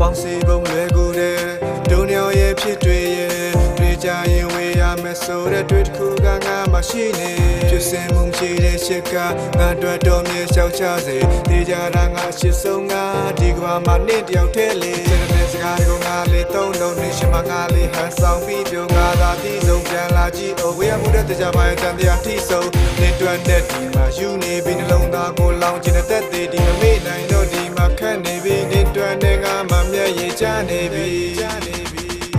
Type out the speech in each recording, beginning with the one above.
ပေါင်းစီပုံလွယ်ကူတယ်ဒုံညောရဲ့ဖြစ်တွေရဲ့တွေ့ကြရင်ဝေးရမယ်ဆိုတဲ့တွေ့တစ်ခုကငါမှရှိနေဖြစ်စင်မှုရှိတဲ့ရှစ်ကငါတွေ့တော်မြေလျှောက်ချစေတေးကြတာငါရှစ်ဆုံးငါဒီကဘာမှာနေ့တယောက်တည်းလေးတဲ့စကားကိုငါလေးသုံးလုံးနေရှိမှငါလေးဟန်ဆောင်ပြီးပြောငါသာတီးဆုံးပြန်လာကြည့်ဝေးရမှုတဲ့ကြပါရဲ့တန်တရားထိဆုံးနေတွက်တဲ့ဒီမှာယူနေပြီးနှလုံးသားကိုလောင်ကျင်တဲ့သက်သေးဒီမမေ့နိုင်တော့ဒီမှာခက်နေပြီနေတွက်တဲ့ငါမှမျက်ရည်ကျနေပြီ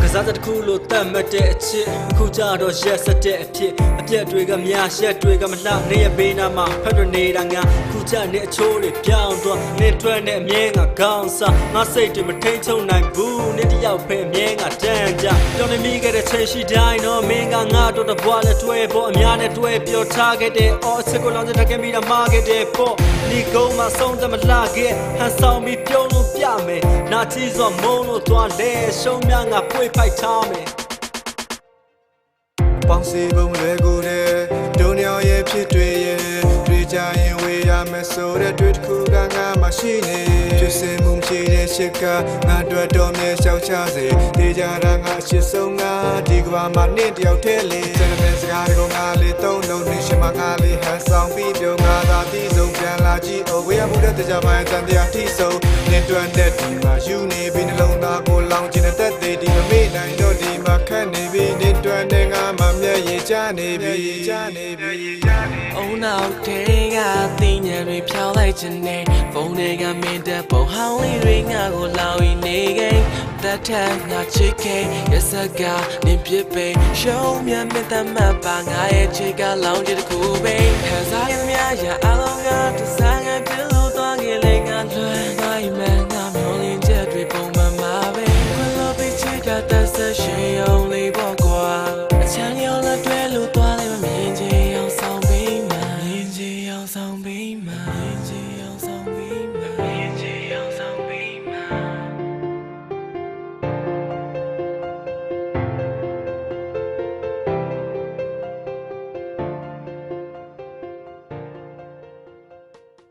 ကစားတဲ့ခုလို့တတ်မှတ်တဲ့အချစ်အခုကြတော့ရက်စက်တဲ့အဖြစ်အပြက်တွေကများရက်တွေကမလှနေရဘေးနာမှာဖက်ရနေတာငါခုကြနေအချိုးတွေပြောင်းသွားနေတွက်နဲ့အမြဲငါကောင်းစားငါစိတ်တွေမထိန်ချုံနိုင်ဘူးနေတယောက်ပဲအမြဲငါတန်းကြပြောနေမိခဲ့တဲ့ချိန်ရှိတိုင်းတော့မင်းကငါတို့တဘွားနဲ့တွဲဖို့အများနဲ့တွဲပြောထားခဲ့တဲ့အော်အစ်ကိုလောင်းတဲ့ကမိတာမှားခဲ့တဲ့ပေါ့ဒီကုန်းမှာဆုံးတယ်မလှခဲ့ဟန်ဆောင်ပြီးပြုံးလို့ပြမယ်နာချီစောမုံလို့သွားလဲရှုံးများငါပွေဖိုက်ထားမယ်ပေါင်းစီပုံလွယ်ကူတယ်ဒုံညောရဲ့ဖြစ်တွေရဲ့တွေ့ကြရင်ဝေးရမယ်ဆိုတဲ့တွေ့တစ်ခုကငါမှရှိနေဖြစ်စင်မှုရှိတဲ့ရှစ်ကငါတွေ့တော်မြေလျှောက်ချစေတေးကြတာငါရှစ်ဆုံးငါဒီကဘာမှာနေ့တယောက်တည်းလေးတဲ့စကားကိုငါလေးသုံးလုံးနေရှိမှငါလေးဟန်ဆောင်ပြီးပြောငါသာတီးဆုံးပြန်လာကြည့်ဝေးရမှုတဲ့ကြပါရဲ့တန်တရားထိဆုံးနေတွက်တဲ့ဒီမှာယူနေပြီးနှလုံးသားကိုလောင်ကျင်တဲ့သက်သေးဒီမမေ့နိုင်တော့ဒီမှာခက်နေပြီနေတွက်တဲ့ငါမှမျက်ရည်ကျနေပြီအုံနောက်တဲ့ကတင်ညာတွေဖြောင်းလိုက်ခြင်းနဲ့ဖုန်းတွေကမင်းတဲ့ပုံဟောင်းလေးတွေငါကိုလောင်နေခဲ့that time ငါချစ်ခဲ့ရစကနေပြစ်ပဲရှုံးမြတ်မြတ်တမပါငါရဲ့ချစ်ကလောင်တဲ့ခုပဲခံစားရမြရာအ